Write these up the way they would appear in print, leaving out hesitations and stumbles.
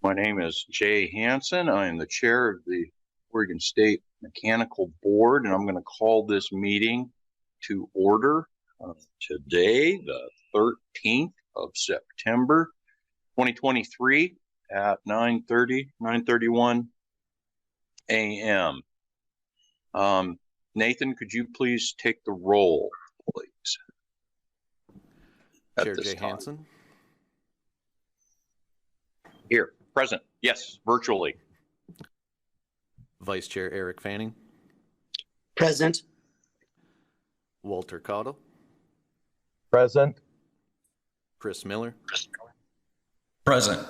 My name is Jay Hansen. I am the chair of the Oregon State Mechanical Board, and I'm going to call this meeting to order today, the 13th of September, 2023 at 9:31 a.m. Nathan, could you please take the roll, please? Chair Jay Hansen. Here, present. Yes, virtually. Vice Chair Eric Fanning. Present. Walter Cottle. Present. Chris Miller. Present.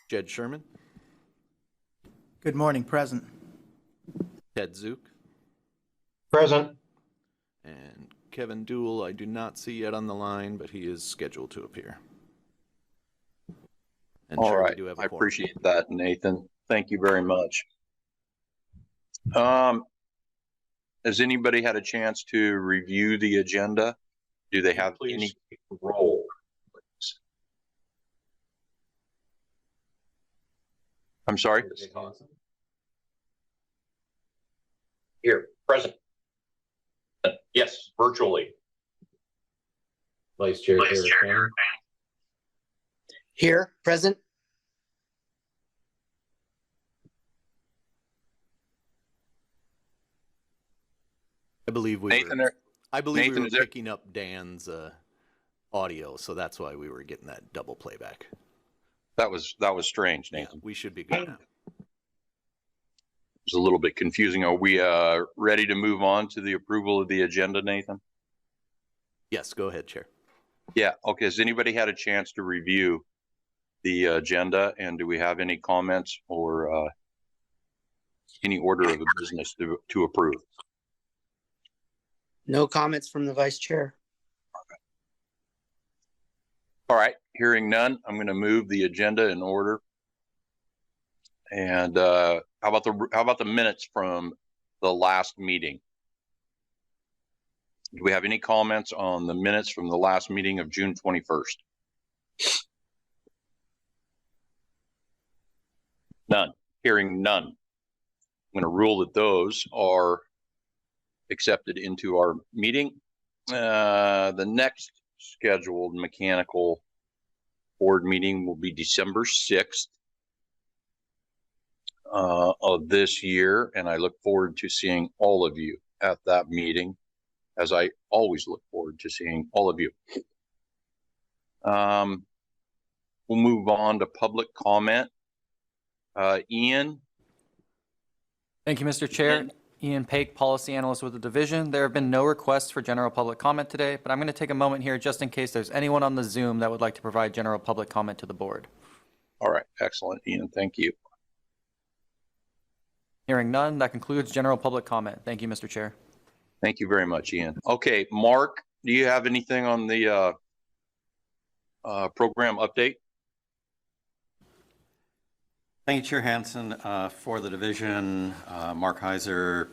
Jed Sherman. Good morning, present. Ted Zook. Present. And Kevin Duell, I do not see yet on the line, but he is scheduled to appear. And All Chair, right, we do have a I quorum. appreciate that, Nathan. Thank you very much. Has anybody had a chance to review the agenda? Do they have any role? Please. I'm sorry? Here, present. Yes, virtually. Vice Chair Eric Fanning. Here, present. I believe we Nathan, were, I believe Nathan, we is were there- picking up Dan's audio, so that's why we were getting that double playback. that was strange, Yeah, Nathan. we should be good now. It was a little bit confusing. Are we ready to move on to the approval of the agenda, Nathan? Yes, go ahead, Chair. Yeah, okay. Has anybody had a chance to review the agenda, and do we have any comments or any order of the business to approve? No comments from the vice chair. All right, hearing none, I'm going to move the agenda in order. And how about the minutes from the last meeting? Do we have any comments on the minutes from the last meeting of June 21st? None. Hearing none. I'm going to rule that those are accepted into our meeting. The next scheduled mechanical board meeting will be December 6th of this year, and I look forward to seeing all of you at that meeting, as I always look forward to seeing all of you. We'll move on to public comment. Ian? Thank you, Mr. Chair. Ian Paik, Policy Analyst with the Division. There have been no requests for general public comment today, but I'm going to take a moment here just in case there's anyone on the Zoom that would like to provide general public comment to the board. All right, excellent, Ian. Thank you. Hearing none, that concludes general public comment. Thank you, Mr. Chair. Thank you very much, Ian. Okay, Mark, do you have anything on the program update? Thank you, Chair Hansen. For the division, Mark Heizer,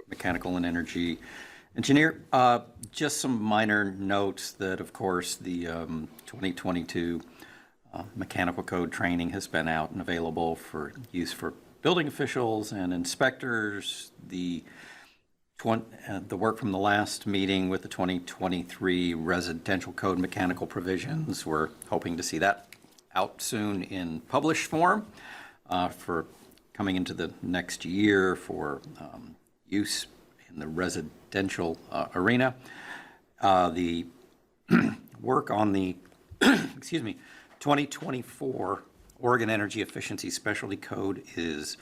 Mechanical and Energy Engineer. Just some minor notes that, of course, the 2022 mechanical code training has been out and available for use for building officials and inspectors. The work from the last meeting with the 2023 residential code mechanical provisions, we're hoping to see that out soon in published form for coming into the next year for use in the residential arena. The work on the 2024 Oregon Energy Efficiency Specialty Code is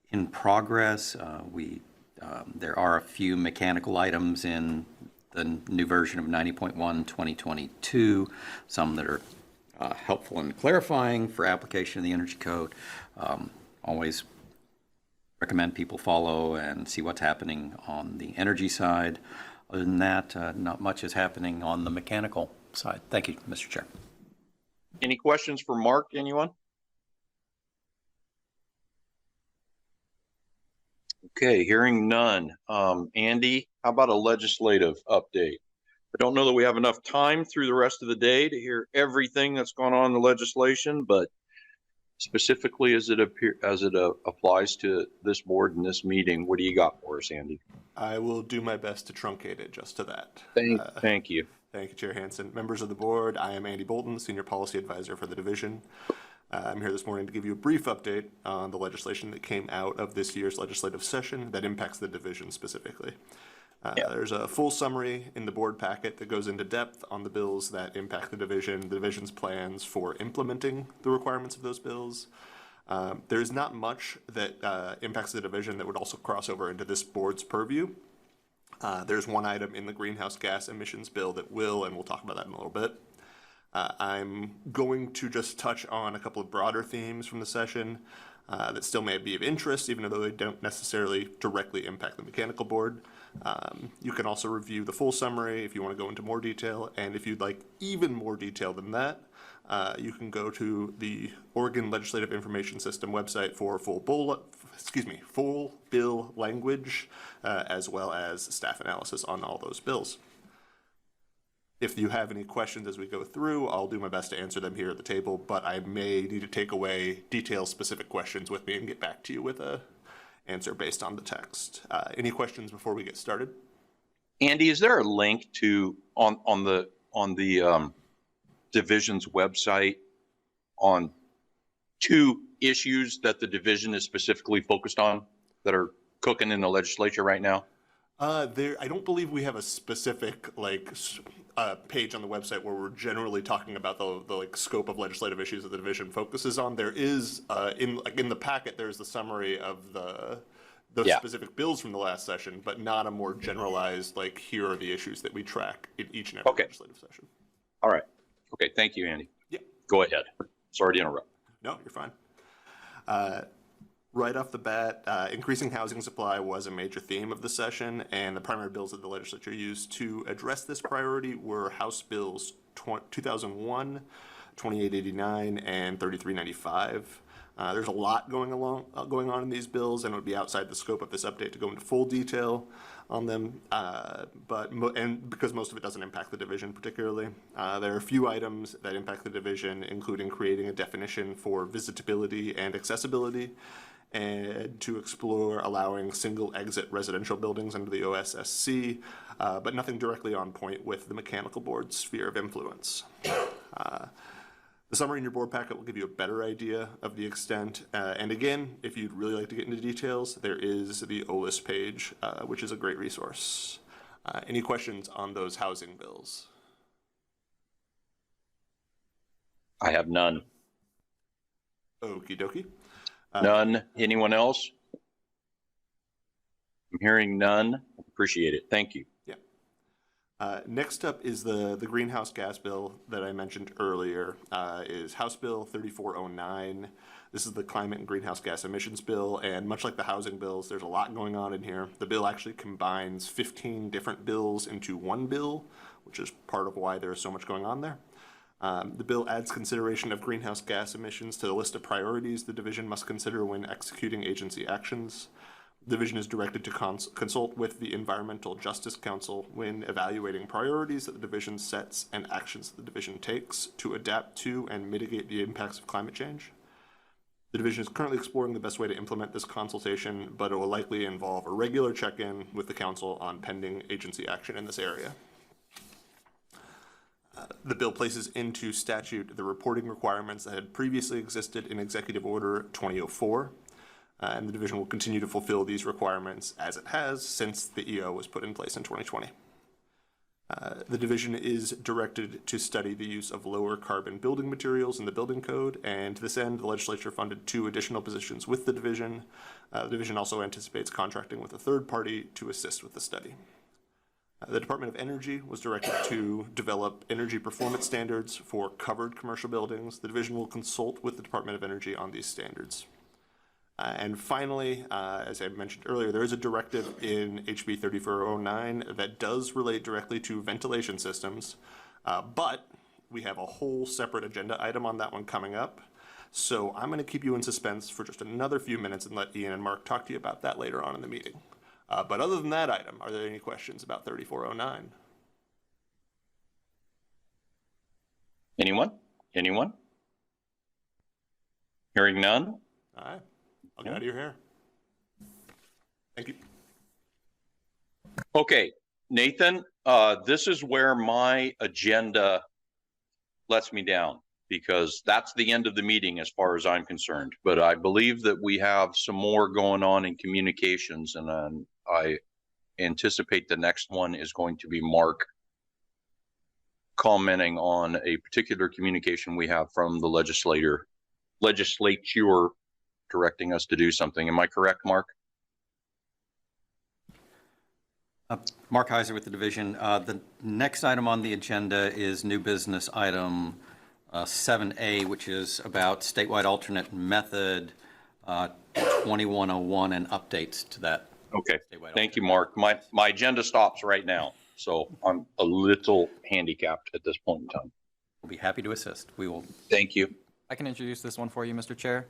in progress. There are a few mechanical items in the new version of 90.1 2022, some that are helpful in clarifying for application of the Energy Code. Always recommend people follow and see what's happening on the energy side. Other than that, not much is happening on the mechanical side. Thank you, Mr. Chair. Any questions for Mark, anyone? Okay, hearing none. Andy, how about a legislative update? I don't know that we have enough time through the rest of the day to hear everything that's gone on in the legislation, but specifically as it applies to this board and this meeting, what do you got for us, Andy? I will do my best to truncate it just to that. Thank you. Thank you, Chair Hansen. Members of the board, I am Andy Boulton, Senior Policy Advisor for the division. I'm here this morning to give you a brief update on the legislation that came out of this year's legislative session that impacts the division specifically. There's a full summary in the board packet that goes into depth on the bills that impact the division's plans for implementing the requirements of those bills. There's not much that impacts the division that would also cross over into this board's purview. There's one item in the greenhouse gas emissions bill that will, and we'll talk about that in a little bit. I'm going to just touch on a couple of broader themes from the session that still may be of interest, even though they don't necessarily directly impact the mechanical board. You can also review the full summary if you want to go into more detail, and if you'd like even more detail than that, you can go to the Oregon Legislative Information System website for full bill language, as well as staff analysis on all those bills. If you have any questions as we go through, I'll do my best to answer them here at the table, but I may need to take away detail-specific questions with me and get back to you with a answer based on the text. Any questions before we get started? Andy, is there a link to on the division's website on two issues that the division is specifically focused on that are cooking in the legislature right now? I don't believe we have a specific page on the website where we're generally talking about the scope of legislative issues that the division focuses on. There is in the packet there's the summary of the specific bills from the last session, but not a more generalized here are the issues that we track in each and every legislative session. All right. Okay. Thank you, Andy. Yeah. Go ahead. Sorry to interrupt. No, you're fine. Right off the bat, increasing housing supply was a major theme of the session, and the primary bills that the legislature used to address this priority were House Bills 2001, 2889, and 3395. There's a lot going on in these bills, and it would be outside the scope of this update to go into full detail on them, and because most of it doesn't impact the division particularly. There are a few items that impact the division, including creating a definition for visitability and accessibility, and to explore allowing single exit residential buildings under the OSSC, but nothing directly on point with the mechanical board's sphere of influence. The summary in your board packet will give you a better idea of the extent, and again, if you'd really like to get into details, there is the OLIS page, which is a great resource. Any questions on those housing bills? I have none. Okie dokie. None. Anyone else? I'm hearing none. Appreciate it. Thank you. Yeah. Next up is the greenhouse gas bill that I mentioned earlier, is House Bill 3409. This is the climate and greenhouse gas emissions bill, and much like the housing bills, there's a lot going on in here. The bill actually combines 15 different bills into one bill, which is part of why there's so much going on there. The bill adds consideration of greenhouse gas emissions to the list of priorities the division must consider when executing agency actions. The division is directed to consult with the Environmental Justice Council when evaluating priorities that the division sets and actions that the division takes to adapt to and mitigate the impacts of climate change. The division is currently exploring the best way to implement this consultation, but it will likely involve a regular check-in with the council on pending agency action in this area. The bill places into statute the reporting requirements that had previously existed in Executive Order 2004, and the division will continue to fulfill these requirements as it has since the EO was put in place in 2020. The division is directed to study the use of lower carbon building materials in the building code, and to this end, the legislature funded 2 additional positions with the division. The division also anticipates contracting with a third party to assist with the study. The Department of Energy was directed to develop energy performance standards for covered commercial buildings. The division will consult with the Department of Energy on these standards. And finally, as I mentioned earlier, there is a directive in HB 3409 that does relate directly to ventilation systems, but we have a whole separate agenda item on that one coming up. So I'm going to keep you in suspense for just another few minutes and let Ian and Mark talk to you about that later on in the meeting. But other than that item, are there any questions about 3409? Anyone? Hearing none? All right, I'll get out of your hair. Thank you. Okay, Nathan, this is where my agenda lets me down because that's the end of the meeting as far as I'm concerned. But I believe that we have some more going on in communications, and I anticipate the next one is going to be Mark commenting on a particular communication we have from the legislature directing us to do something. Am I correct, Mark? Mark Heizer with the division. The next item on the agenda is new business item VII.A, which is about statewide alternate method 2101 and updates to that. Okay, statewide thank you, alternate Mark. My agenda stops right now, so I'm a little handicapped at this point in time. We'll be happy to assist. We will. Thank you. I can introduce this one for you, Mr. Chair.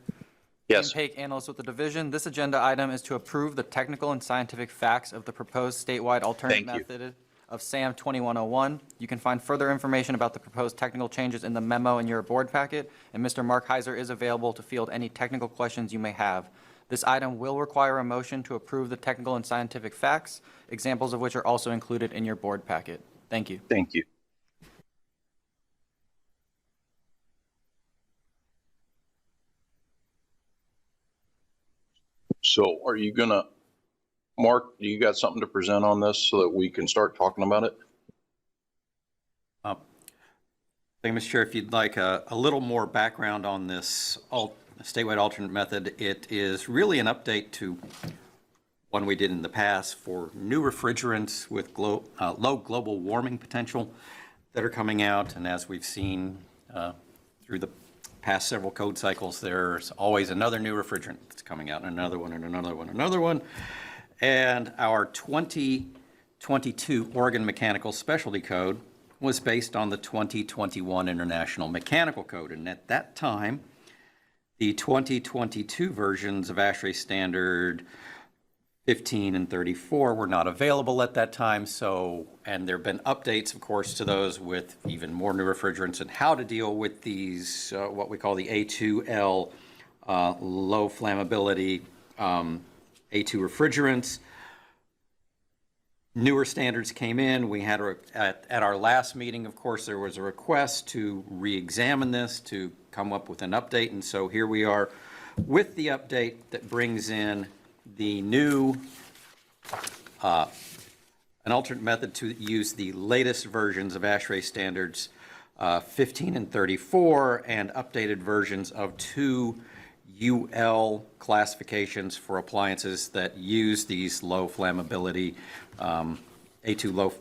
Yes. Ian Paik, analyst with the division. This agenda item is to approve the technical and scientific facts of the proposed statewide alternate Thank you. method of SAM 2101. You can find further information about the proposed technical changes in the memo in your board packet, and Mr. Mark Heizer is available to field any technical questions you may have. This item will require a motion to approve the technical and scientific facts, examples of which are also included in your board packet. Thank you. Thank you. So are you gonna, Mark, do you got something to present on this so that we can start talking about it? Thank you, Mr. Chair. If you'd like a little more background on this statewide alternate method, it is really an update to one we did in the past for new refrigerants with low global warming potential that are coming out. And as we've seen through the past several code cycles, there's always another new refrigerant that's coming out, and another one, and another one, another one. And our 2022 Oregon Mechanical Specialty Code was based on the 2021 International Mechanical Code. And at that time, the 2022 versions of ASHRAE Standard 15 and 34 were not available at that time. So, and there have been updates, of course, to those with even more new refrigerants and how to deal with these, what we call the A2L low flammability A2 refrigerants. Newer standards came in. We had, at our last meeting, of course, there was a request to re-examine this, to come up with an update. And so here we are with the update that brings in the new, an alternate method to use the latest versions of ASHRAE standards 15 and 34 and updated versions of 2 UL classifications for appliances that use these low flammability A2L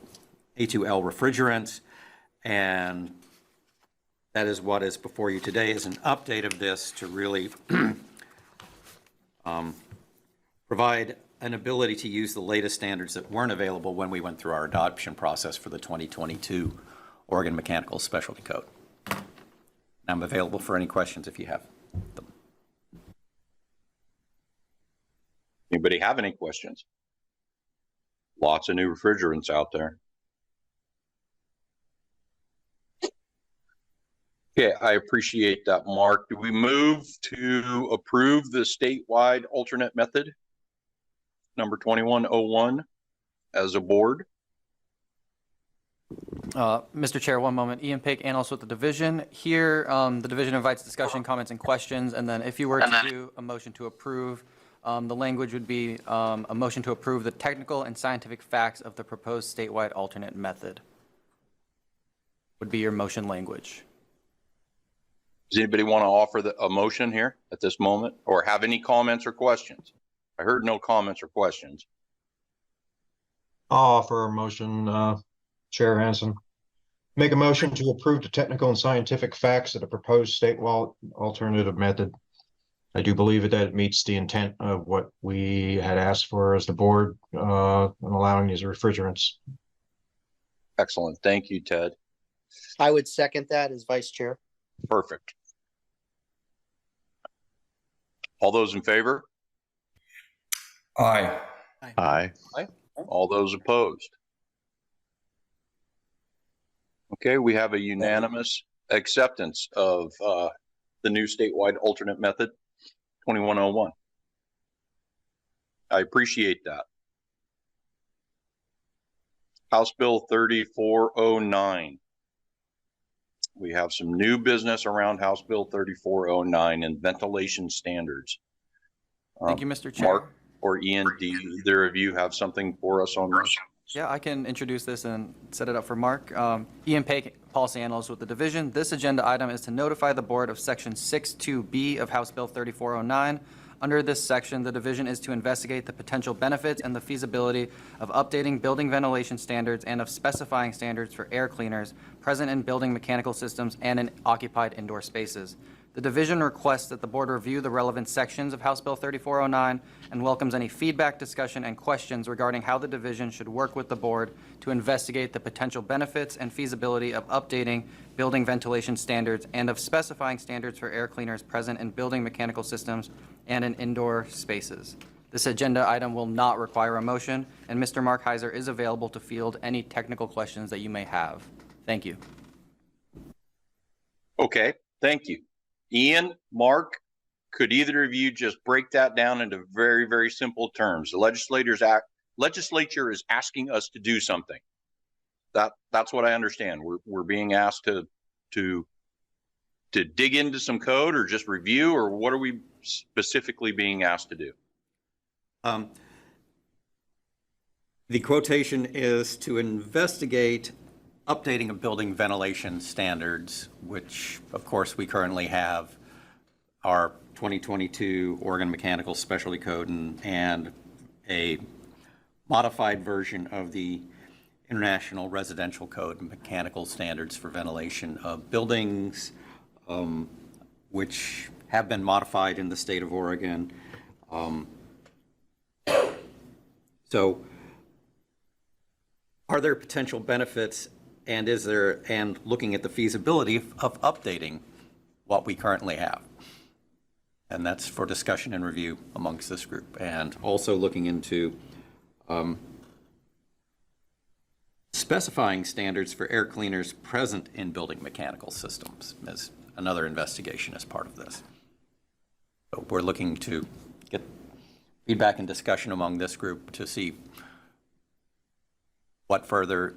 refrigerants. And that is what is before you today, is an update of this to really provide an ability to use the latest standards that weren't available when we went through our adoption process for the 2022 Oregon Mechanical Specialty Code. I'm available for any questions if you have them. Anybody have any questions? Lots of new refrigerants out there. Okay, I appreciate that, Mark. Do we move to approve the statewide alternate method, number 2101, as a board? Mr. Chair, one moment. Ian Paik, analyst with the division. Here, the division invites discussion, comments, and questions. And then if you were to do a motion to approve, the language would be a motion to approve the technical and scientific facts of the proposed statewide alternate method. Would be your motion language. Does anybody want to offer a motion here at this moment or have any comments or questions? I heard no comments or questions. I'll offer a motion, Chair Hansen. Make a motion to approve the technical and scientific facts of the proposed statewide alternative method. I do believe that it meets the intent of what we had asked for as the board in allowing these refrigerants. Excellent. Thank you, Ted. I would second that as vice chair. Perfect. All those in favor? Aye. Aye. All those opposed? Okay, we have a unanimous acceptance of the new statewide alternate method, 2101. I appreciate that. House Bill 3409. We have some new business around House Bill 3409 and ventilation standards. Thank you, Mr. Chair. Mark or Ian, do either of you have something for us on this? Yeah, I can introduce this and set it up for Mark. Ian Paik, Policy Analyst with the Division. This agenda item is to notify the Board of Section 6.2.B of House Bill 3409. Under this section, the Division is to investigate the potential benefits and the feasibility of updating building ventilation standards and of specifying standards for air cleaners present in building mechanical systems and in occupied indoor spaces. The Division requests that the Board review the relevant sections of House Bill 3409 and welcomes any feedback, discussion, and questions regarding how the Division should work with the Board to investigate the potential benefits and feasibility of updating building ventilation standards and of specifying standards for air cleaners present in building mechanical systems and in indoor spaces. This agenda item will not require a motion, and Mr. Mark Heizer is available to field any technical questions that you may have. Thank you. Okay, thank you. Ian, Mark, could either of you just break that down into very, very simple terms? The legislature is asking us to do something. That's what I understand. We're being asked to dig into some code or just review, or what are we specifically being asked to do? The quotation is to investigate updating of building ventilation standards, which of course we currently have our 2022 Oregon Mechanical Specialty Code and a modified version of the International Residential Code and mechanical standards for ventilation of buildings, which have been modified in the state of Oregon. So are there potential benefits, and looking at the feasibility of updating what we currently have? And that's for discussion and review amongst this group, and also looking into specifying standards for air cleaners present in building mechanical systems as another investigation as part of this. So we're looking to get feedback and discussion among this group to see what further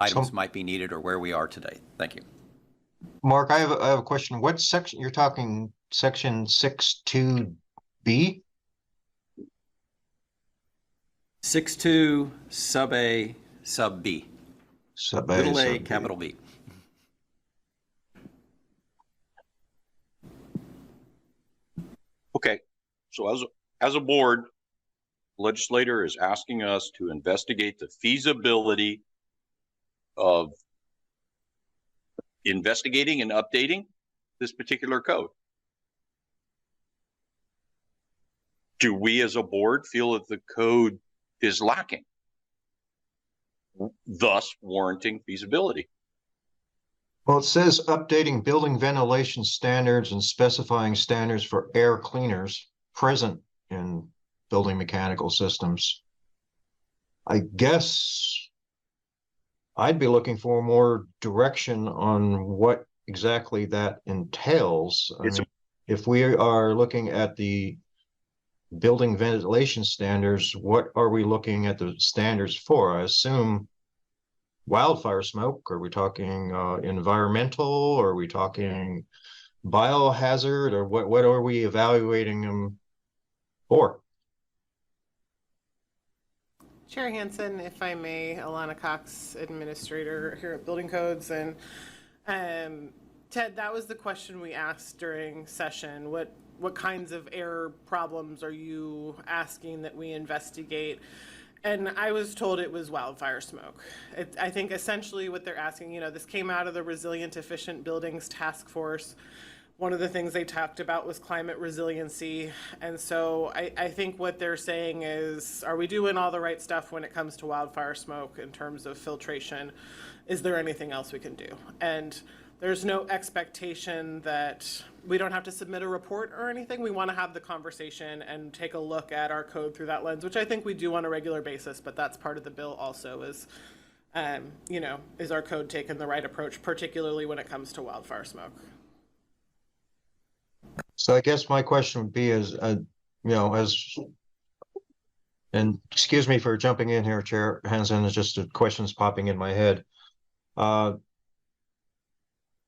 items might be needed or where we are today. Thank you. Mark, I have a question. What section, you're talking section 6.2.B? 6.2 sub A sub B. Sub A, Little sub a, B. capital B. Okay, so as a board, legislator is asking us to investigate the feasibility of investigating and updating this particular code. Do we as a board feel that the code is lacking, thus warranting feasibility? Well, it says updating building ventilation standards and specifying standards for air cleaners present in building mechanical systems. I guess I'd be looking for more direction on what exactly that entails. I mean, if we are looking at the building ventilation standards, what are we looking at the standards for? I assume wildfire smoke. Are we talking environmental? Are we talking biohazard? Or what are we evaluating them for? Chair Hansen, if I may, Alana Cox, Administrator here at Building Codes. And Ted, that was the question we asked during session. What kinds of air problems are you asking that we investigate? And I was told it was wildfire smoke. I think essentially what they're asking, this came out of the Resilient Efficient Buildings Task Force. One of the things they talked about was climate resiliency. And so I think what they're saying is, are we doing all the right stuff when it comes to wildfire smoke in terms of filtration? Is there anything else we can do? And there's no expectation that we don't have to submit a report or anything. We want to have the conversation and take a look at our code through that lens, which I think we do on a regular basis, but that's part of the bill also is, is our code taking the right approach, particularly when it comes to wildfire smoke? So I guess my question would be is, and excuse me for jumping in here, Chair Hansen, it's just the questions popping in my head.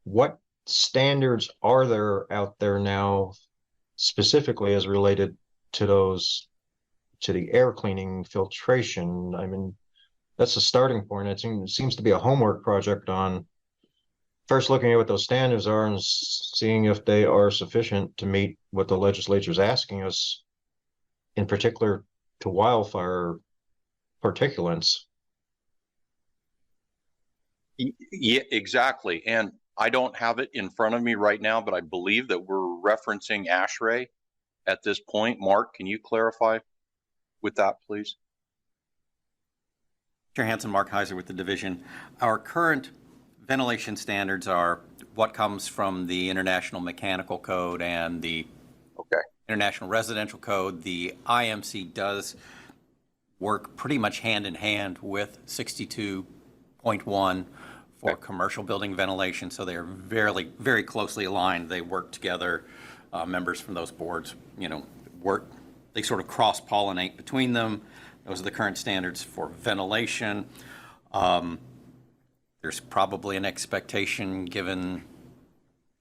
What standards are there out there now specifically as related to the air cleaning filtration? I mean, that's a starting point. It seems to be a homework project on first looking at what those standards are and seeing if they are sufficient to meet what the legislature is asking us, in particular to wildfire particulates. Yeah, exactly. And I don't have it in front of me right now, but I believe that we're referencing ASHRAE at this point. Mark, can you clarify with that, please? Chair Hansen, Mark Heizer with the division. Our current ventilation standards are what comes from the International Mechanical Code and the International Residential Code. The IMC does work pretty much hand in hand with 62.1 for commercial building ventilation, so they're very, very closely aligned. They work together. Members from those boards, they sort of cross-pollinate between them. Those are the current standards for ventilation. There's probably an expectation, given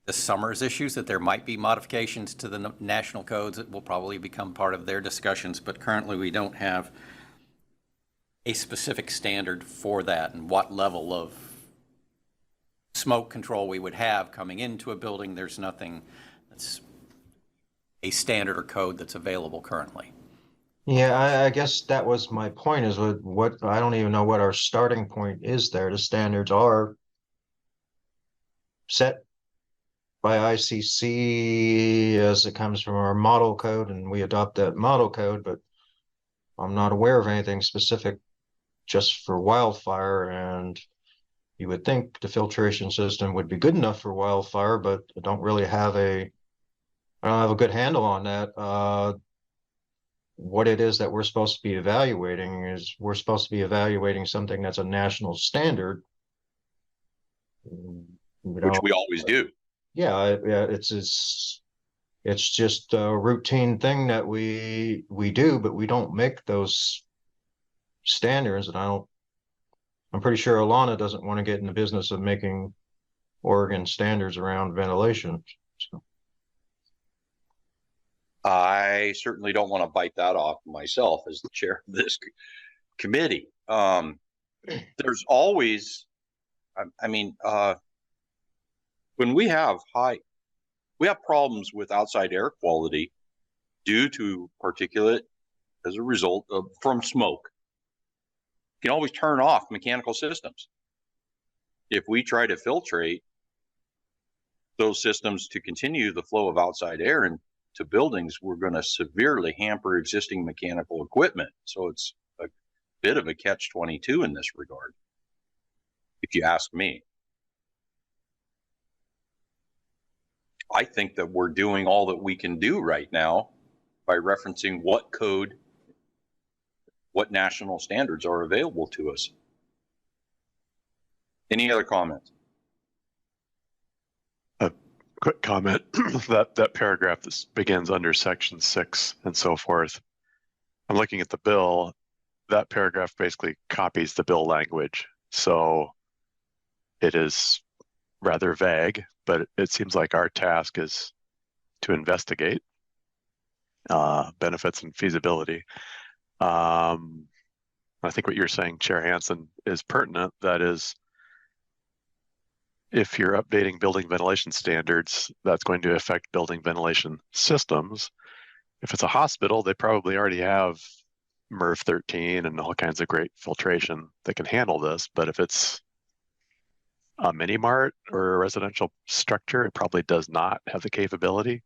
this summer's issues, that there might be modifications to the national codes that will probably become part of their discussions, but currently we don't have a specific standard for that and what level of smoke control we would have coming into a building. There's nothing that's a standard or code that's available currently. Yeah, I guess that was my point, is what I don't even know what our starting point is there. The standards are set by ICC as it comes from our model code, and we adopt that model code, but I'm not aware of anything specific just for wildfire. And you would think the filtration system would be good enough for wildfire, but I don't have a good handle on that. What it is that we're supposed to be evaluating is we're supposed to be evaluating something that's a national standard. Which we always do. Yeah, it's just a routine thing that we do, but we don't make those standards. And I'm pretty sure Alana doesn't want to get in the business of making Oregon standards around ventilation. So. I certainly don't want to bite that off myself as the chair of this committee. There's always, when we have problems with outside air quality due to particulate as a result from smoke. You can always turn off mechanical systems. If we try to filtrate those systems to continue the flow of outside air into buildings, we're going to severely hamper existing mechanical equipment. So it's a bit of a catch-22 in this regard, if you ask me. I think that we're doing all that we can do right now by referencing what national standards are available to us. Any other comments? A quick comment. that paragraph that begins under section 6 and so forth. I'm looking at the bill. That paragraph basically copies the bill language. So it is rather vague, but it seems like our task is to investigate benefits and feasibility. I think what you're saying, Chair Hansen, is pertinent. That is, if you're updating building ventilation standards, that's going to affect building ventilation systems. If it's a hospital, they probably already have MERV 13 and all kinds of great filtration that can handle this. But if it's a mini mart or a residential structure, it probably does not have the capability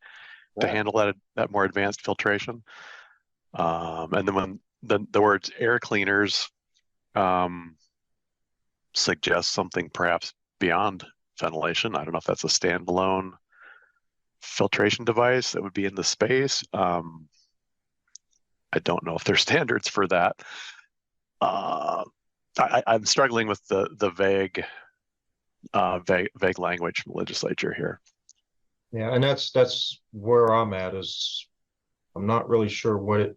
to handle that more advanced filtration. And then when the words air cleaners suggest something perhaps beyond ventilation. I don't know if that's a standalone filtration device that would be in the space. I don't know if there's standards for that. I'm struggling with the vague language from the legislature here. Yeah, and that's where I'm at is I'm not really sure what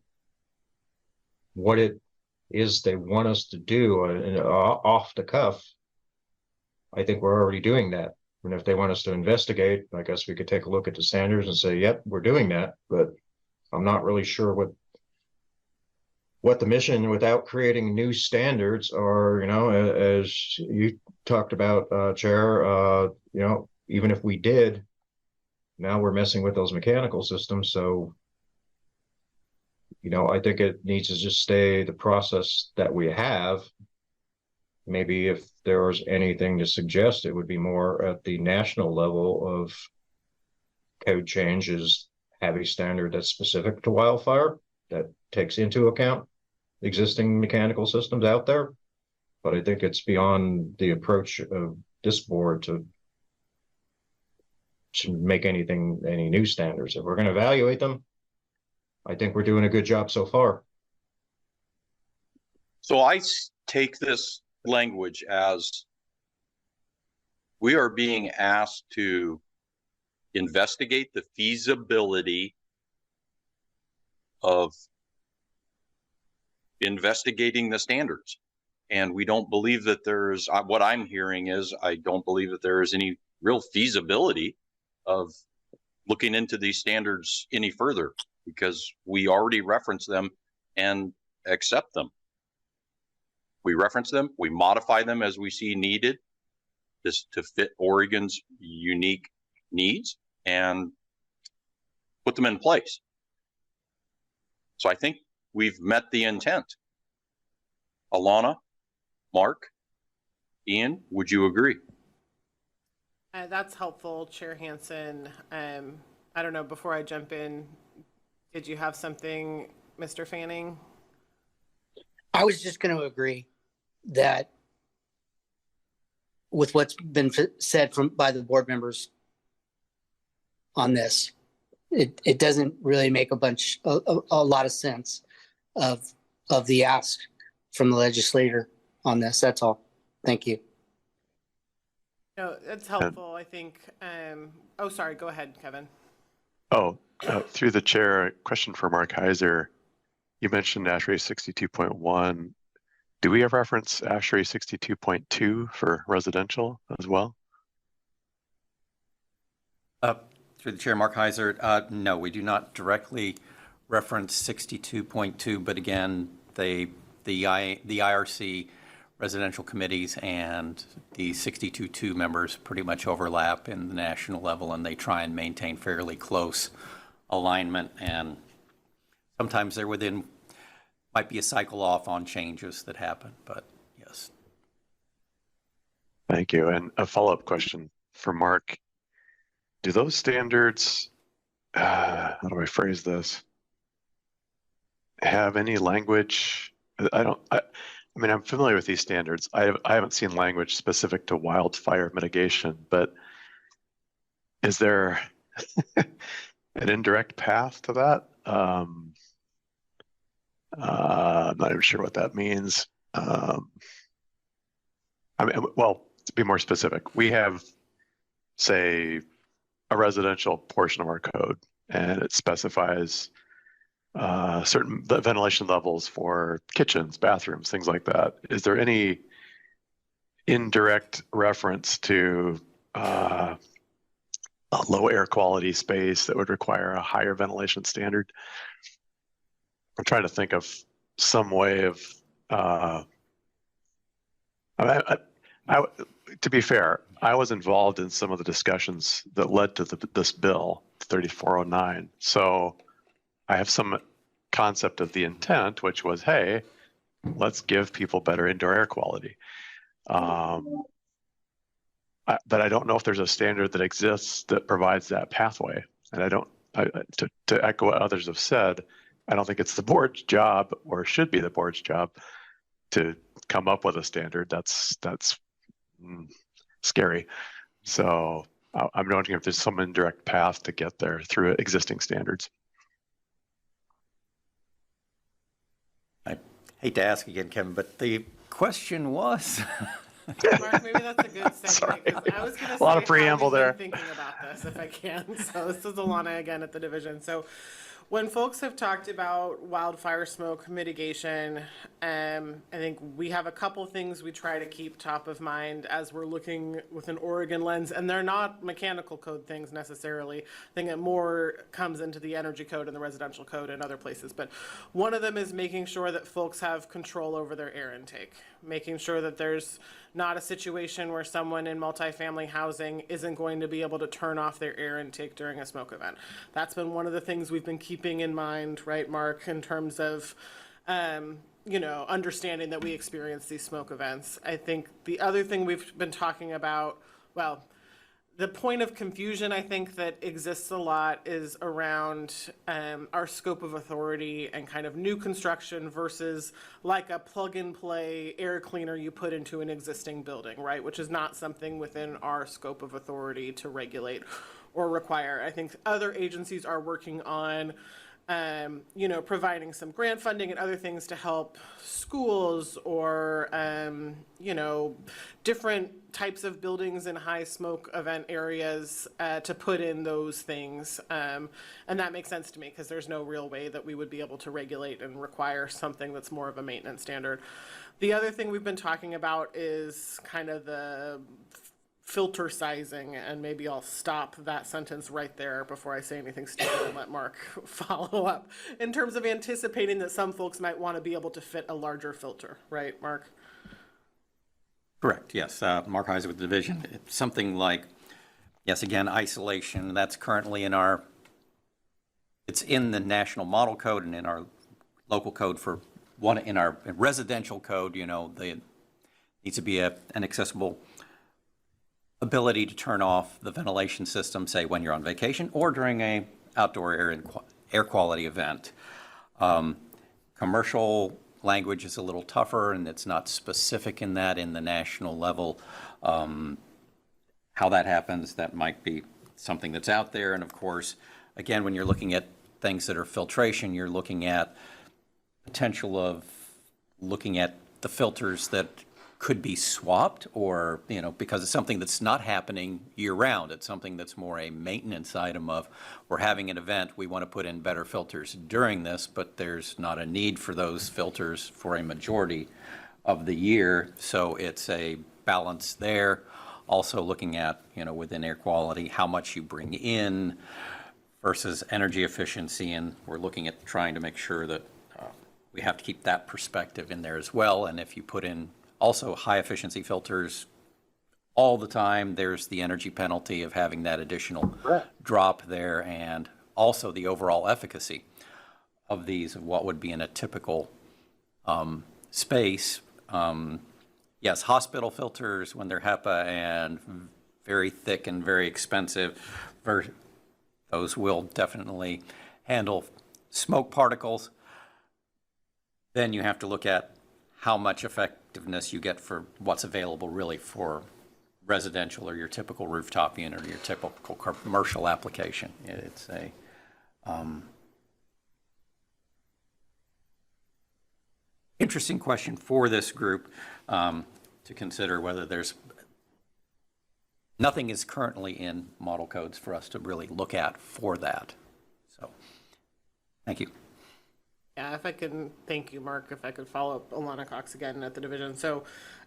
it is they want us to do and off the cuff. I think we're already doing that. And if they want us to investigate, I guess we could take a look at the standards and say, yep, we're doing that. But I'm not really sure what the mission without creating new standards are, as you talked about, Chair, even if we did, now we're messing with those mechanical systems. So, I think it needs to just stay the process that we have. Maybe if there was anything to suggest, it would be more at the national level of code change is have a standard that's specific to wildfire that takes into account existing mechanical systems out there. But I think it's beyond the approach of this board to make any new standards. If we're going to evaluate them, I think we're doing a good job so far. So I take this language as we are being asked to investigate the feasibility of investigating the standards. And we don't believe that there's, what I'm hearing is, I don't believe that there is any real feasibility of looking into these standards any further because we already reference them and accept them. We reference them, we modify them as we see needed just to fit Oregon's unique needs and put them in place. So I think we've met the intent. Alana, Mark, Ian, would you agree? That's helpful, Chair Hansen. I don't know, before I jump in, did you have something, Mr. Fanning? I was just going to agree that with what's been said by the board members on this, it doesn't really make a lot of sense of the ask from the legislator on this. That's all. Thank you. No, that's helpful. I think. Oh, sorry. Go ahead, Kevin. Through the chair, a question for Mark Heizer. You mentioned ASHRAE 62.1. Do we have reference ASHRAE 62.2 for residential as well? Through the chair, Mark Heizer. No, we do not directly reference 62.2, but again, the IRC residential committees and the 62.2 members pretty much overlap in the national level, and they try and maintain fairly close alignment, and sometimes they're might be a cycle off on changes that happen, but yes. Thank you. And a follow-up question for Mark. Do those standards, how do I phrase this, have any language? I mean, I'm familiar with these standards. I haven't seen language specific to wildfire mitigation, but is there an indirect path to that? I'm not even sure what that means. I mean, well, to be more specific, we have, say, a residential portion of our code, and it specifies certain ventilation levels for kitchens, bathrooms, things like that. Is there any indirect reference to a low air quality space that would require a higher ventilation standard? I'm trying to think of some way of, to be fair, I was involved in some of the discussions that led to this bill, 3409. So I have some concept of the intent, which was, hey, let's give people better indoor air quality. But I don't know if there's a standard that exists that provides that pathway. And to echo what others have said, I don't think it's the board's job, or should be the board's job, to come up with a standard. That's scary. So I'm wondering if there's some indirect path to get there through existing standards. I hate to ask again, Kevin, but the question was? Mark, maybe that's a good segue, because I was going to say A lot of preamble how we've there. been thinking about this, if I can. So this is Alana again at the division. So when folks have talked about wildfire smoke mitigation, I think we have a couple things we try to keep top of mind as we're looking with an Oregon lens, and they're not mechanical code things necessarily. I think it more comes into the energy code and the residential code and other places. But one of them is making sure that folks have control over their air intake, making sure that there's not a situation where someone in multifamily housing isn't going to be able to turn off their air intake during a smoke event. That's been one of the things we've been keeping in mind, right, Mark, in terms of, understanding that we experience these smoke events. I think the other thing we've been talking about, well, the point of confusion I think that exists a lot is around our scope of authority and kind of new construction versus like a plug and play air cleaner you put into an existing building, right? Which is not something within our scope of authority to regulate or require. I think other agencies are working on providing some grant funding and other things to help schools or, different types of buildings in high smoke event areas to put in those things. And that makes sense to me because there's no real way that we would be able to regulate and require something that's more of a maintenance standard. The other thing we've been talking about is kind of the filter sizing, and maybe I'll stop that sentence right there before I say anything stupid and let Mark follow up. In terms of anticipating that some folks might want to be able to fit a larger filter, right, Mark? Correct, yes. Mark Heizer with the division. It's something like, yes, again, isolation. That's currently it's in the national model code and in our local code for one, in our residential code, there needs to be an accessible ability to turn off the ventilation system, say when you're on vacation or during a outdoor air quality event. Commercial language is a little tougher, and it's not specific in that in the national level. How that happens, that might be something that's out there. And of course, again, when you're looking at things that are filtration, you're looking at potential of looking at the filters that could be swapped, or, because it's something that's not happening year round. It's something that's more a maintenance item of, we're having an event, we want to put in better filters during this, but there's not a need for those filters for a majority of the year. So it's a balance there. Also looking at, within air quality, how much you bring in versus energy efficiency. And we're looking at trying to make sure that we have to keep that perspective in there as well. And if you put in also high efficiency filters all the time, there's the energy penalty of having that additional drop there, and also the overall efficacy of these, of what would be in a typical space. Yes, hospital filters, when they're HEPA and very thick and very expensive, those will definitely handle smoke particles. Then you have to look at how much effectiveness you get for what's available really for residential or your typical rooftop unit or your typical commercial application. It's a interesting question for this group to consider, whether nothing is currently in model codes for us to really look at for that. So, thank you. Yeah, if I can, thank you, Mark, if I could follow up Alana Cox again at the division. So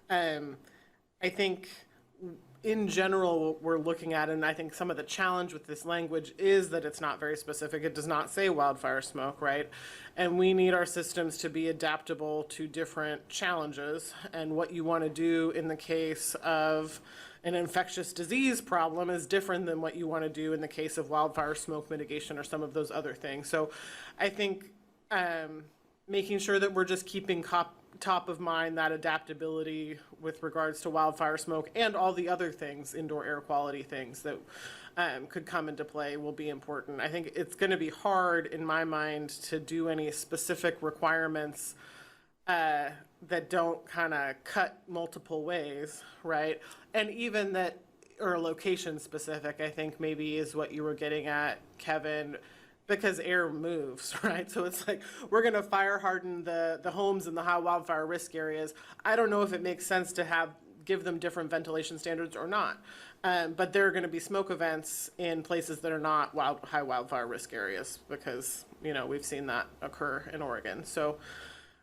I think in general, what we're looking at, and I think some of the challenge with this language is that it's not very specific. It does not say wildfire smoke, right? And we need our systems to be adaptable to different challenges. And what you want to do in the case of an infectious disease problem is different than what you want to do in the case of wildfire smoke mitigation or some of those other things. So I think making sure that we're just keeping top of mind that adaptability with regards to wildfire smoke and all the other things, indoor air quality things that could come into play will be important. I think it's going to be hard in my mind to do any specific requirements that don't kind of cut multiple ways, right? And even that are location specific, I think maybe is what you were getting at, Kevin, because air moves, right? So it's like, we're going to fire harden the homes in the high wildfire risk areas. I don't know if it makes sense to have give them different ventilation standards or not. But there are going to be smoke events in places that are not high wildfire risk areas because, you know, we've seen that occur in Oregon. So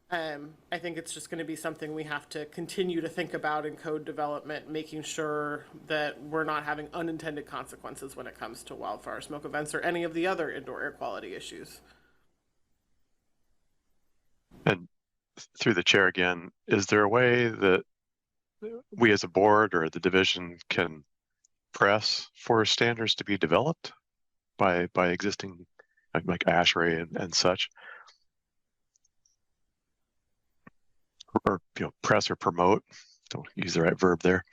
I think it's just going to be something we have to continue to think about in code development, making sure that we're not having unintended consequences when it comes to wildfire smoke events or any of the other indoor air quality issues. And through the chair again, is there a way that we as a board or the division can press for standards to be developed by existing like ASHRAE and such? Or, you know, press or promote, don't use the right verb there.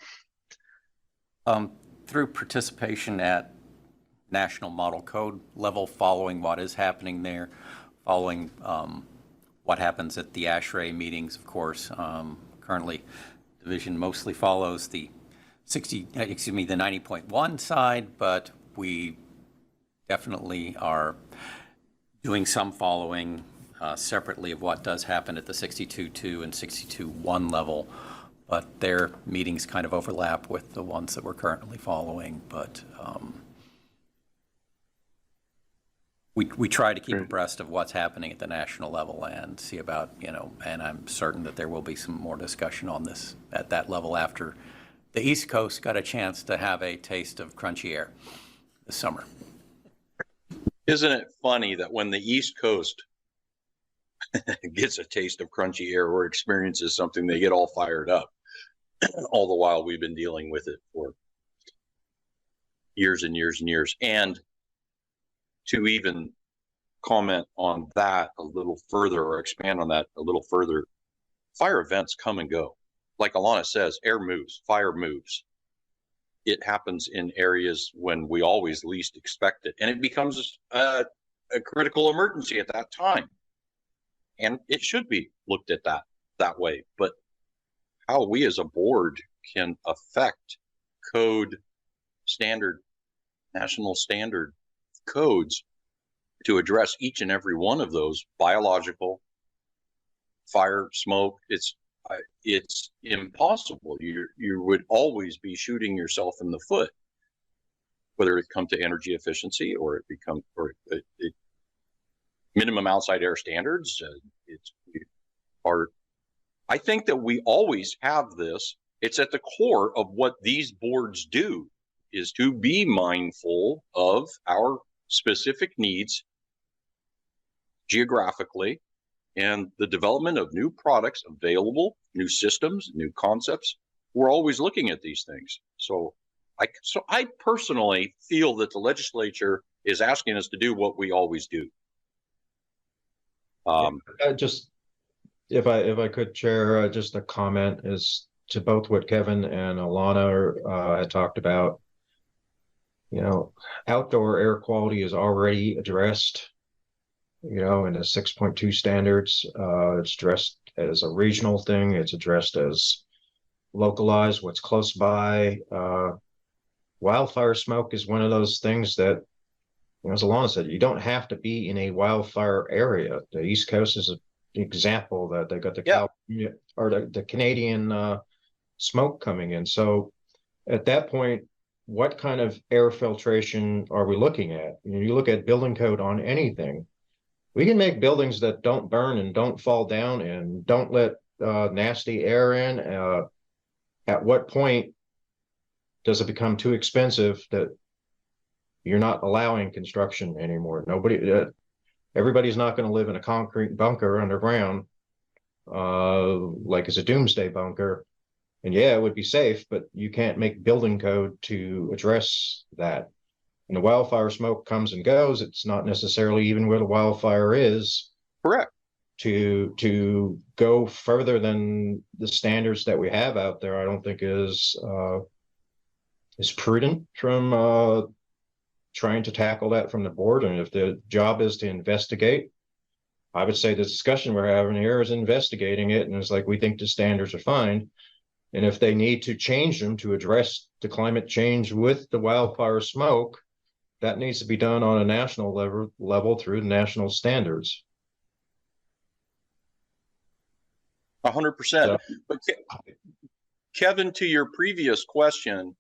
Through participation at national model code level, following what is happening there, following what happens at the ASHRAE meetings, of course. Currently, division mostly follows the 90.1 side, but we definitely are doing some following separately of what does happen at the 62.2 and 62.1 level, but their meetings kind of overlap with the ones that we're currently following. But we try to keep abreast of what's happening at the national level and see about, you know, and I'm certain that there will be some more discussion on this at that level after the East Coast got a chance to have a taste of crunchy air this summer. Isn't it funny that when the East Coast gets a taste of crunchy air or experiences something, they get all fired up. All the while we've been dealing with it for years and years and years. And to even comment on that a little further or expand on that a little further, fire events come and go. Like Alana says, air moves, fire moves. It happens in areas when we always least expect it. And it becomes a critical emergency at that time. And it should be looked at that way. But how we as a board can affect code standard, national standard codes to address each and every one of those biological, fire, smoke, it's impossible. You would always be shooting yourself in the foot, whether it come to energy efficiency or minimum outside air standards. I think that we always have this. It's at the core of what these boards do, is to be mindful of our specific needs geographically and the development of new products available, new systems, new concepts. We're always looking at these things. So I personally feel that the legislature is asking us to do what we always do. Just, if I could, Chair, just a comment is to both what Kevin and Alana had talked about. You know, outdoor air quality is already addressed, you know, in the 6.2 standards. It's addressed as a regional thing. It's addressed as localized, what's close by. Wildfire smoke is one of those things that, you know, as Alana said, you don't have to be in a wildfire area. The East Coast is an example that they got the California or the Canadian smoke coming in. So at that point, what kind of air filtration are we looking at? You know, you look at building code on anything. We can make buildings that don't burn and don't fall down and don't let nasty air in. At what point does it become too expensive that you're not allowing construction anymore? Everybody's not going to live in a concrete bunker underground, like it's a doomsday bunker. And yeah, it would be safe, but you can't make building code to address that. And the wildfire smoke comes and goes. It's not necessarily even where the wildfire is. Correct. To go further than the standards that we have out there, I don't think is prudent from trying to tackle that from the board. And if the job is to investigate, I would say the discussion we're having here is investigating it. And it's like, we think the standards are fine. And if they need to change them to address the climate change with the wildfire smoke, that needs to be done on a national level through the national standards. 100%. But Kevin, to your previous question,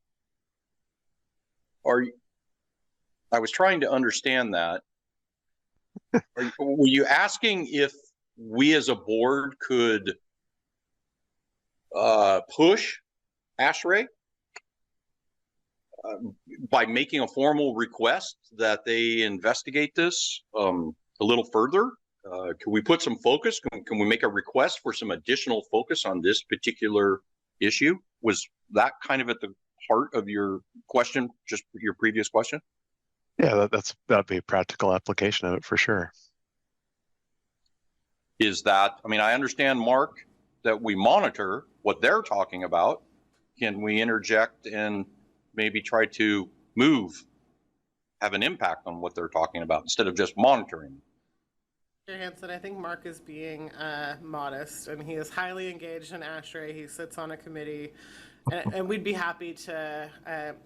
I was trying to understand that. Were you asking if we as a board could push ASHRAE by making a formal request that they investigate this a little further? Can we put some focus? Can we make a request for some additional focus on this particular issue? Was that kind of at the heart of your question, just your previous question? Yeah, that'd be a practical application of it for sure. Is that, I mean, I understand, Mark, that we monitor what they're talking about. Can we interject and maybe try to have an impact on what they're talking about instead of just monitoring? Chair Hansen, I think Mark is being modest, and he is highly engaged in ASHRAE. He sits on a committee, and we'd be happy to,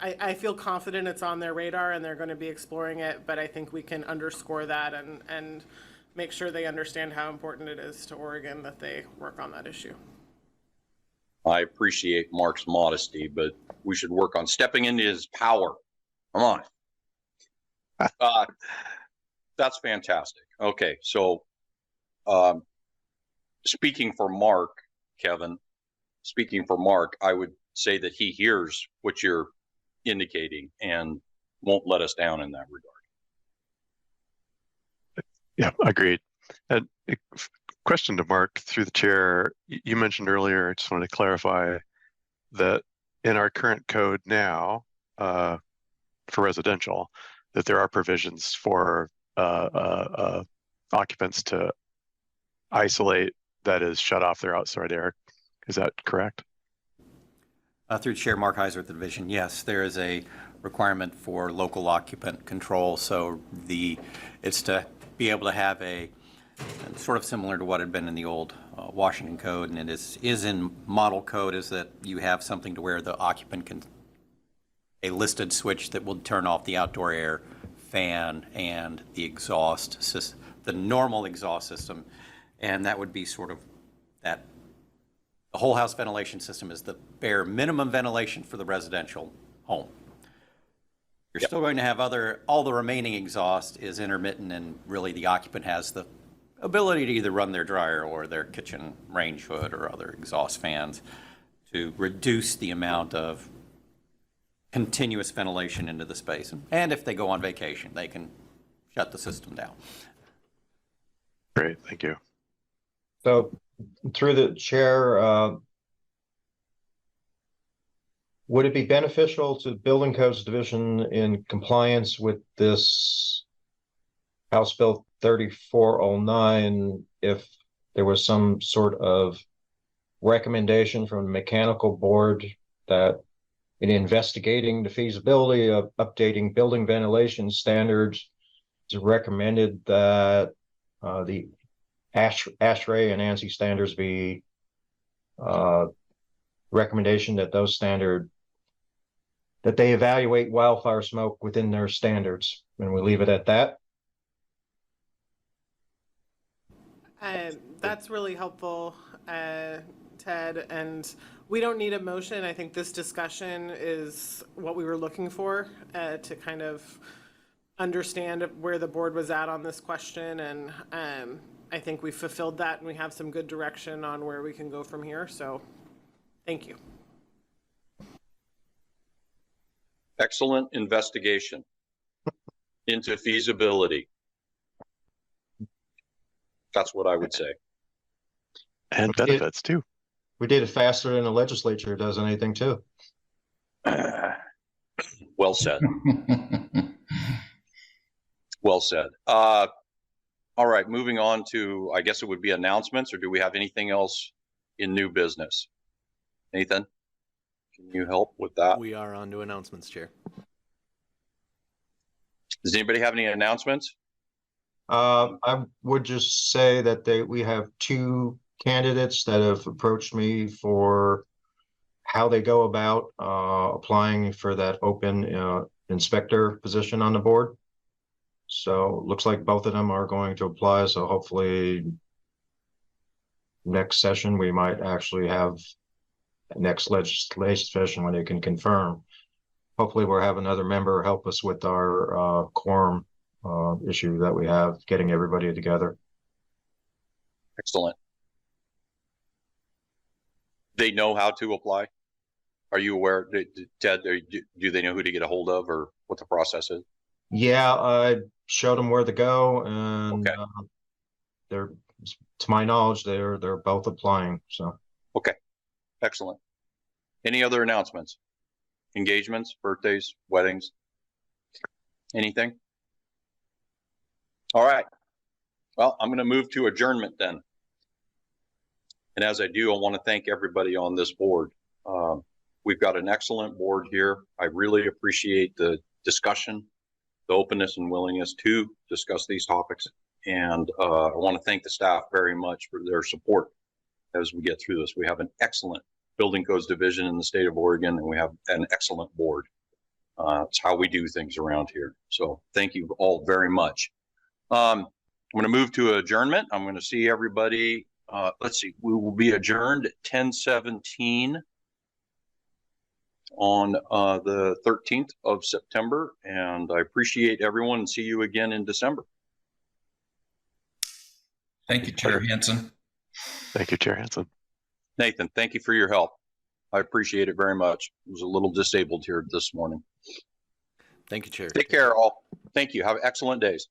I feel confident it's on their radar and they're going to be exploring it, but I think we can underscore that and make sure they understand how important it is to Oregon that they work on that issue. I appreciate Mark's modesty, but we should work on stepping into his power. Come on. That's fantastic. Okay, so speaking for Mark, Kevin, I would say that he hears what you're indicating and won't let us down in that regard. Yeah, agreed. And question to Mark through the chair. You mentioned earlier, I just wanted to clarify that in our current code now for residential, that there are provisions for occupants to isolate, that is, shut off their outside air. Is that correct? Through Chair Mark Heizer at the division, yes, there is a requirement for local occupant control. So it's to be able to have a sort of similar to what had been in the old Washington code, and it is in model code, is that you have something to where the occupant can, a listed switch that will turn off the outdoor air fan and the exhaust system, the normal exhaust system, and that would be sort of that. The whole house ventilation system is the bare minimum ventilation for the residential home. You're still going to have all the remaining exhaust is intermittent, and really the occupant has the ability to either run their dryer or their kitchen range hood or other exhaust fans to reduce the amount of continuous ventilation into the space. And if they go on vacation, they can shut the system down. Great, thank you. So through the chair, would it be beneficial to the Building Codes Division in compliance with this House Bill 3409 if there was some sort of recommendation from the mechanical board that in investigating the feasibility of updating building ventilation standards, it's recommended that the ASHRAE and ANSI standards be recommendation that those standards, that they evaluate wildfire smoke within their standards, and we leave it at that? That's really helpful, Ted, and we don't need a motion. I think this discussion is what we were looking for to kind of understand where the board was at on this question, and I think we fulfilled that, and we have some good direction on where we can go from here, so thank you. Excellent investigation into feasibility. That's what I would say. And benefits too. We did it faster than the legislature does anything too. Well said. Well said. All right, moving on to, I guess it would be announcements, or do we have anything else in new business? Nathan, can you help with that? We are on to announcements, Chair. Does anybody have any announcements? I would just say that we have two candidates that have approached me for how they go about applying for that open inspector position on the board. So looks like both of them are going to apply. So hopefully next session we might actually have next legislation session when they can confirm. Hopefully we'll have another member help us with our quorum issue that we have, getting everybody together. Excellent. They know how to apply? Are you aware, Ted, do they know who to get a hold of or what the process is? Yeah, I showed them where to go, and Okay. they're, to my knowledge, they're both applying. So Okay, excellent. Any other announcements? Engagements, birthdays, weddings? Anything? All right. Well, I'm going to move to adjournment then. And as I do, I want to thank everybody on this board. We've got an excellent board here. I really appreciate the discussion, the openness and willingness to discuss these topics. And I want to thank the staff very much for their support as we get through this. We have an excellent building codes division in the state of Oregon, and we have an excellent board. It's how we do things around here. So thank you all very much. I'm going to move to adjournment. I'm going to see everybody. Let's see, we will be adjourned at 10:17 on the 13th of September. And I appreciate everyone and see you again in December. Thank you, Chair Hansen. Thank you, Chair Hansen. Nathan, thank you for your help. I appreciate it very much. I was a little disabled here this morning. Thank you, Chair. Take care, all. Thank you. Have excellent days.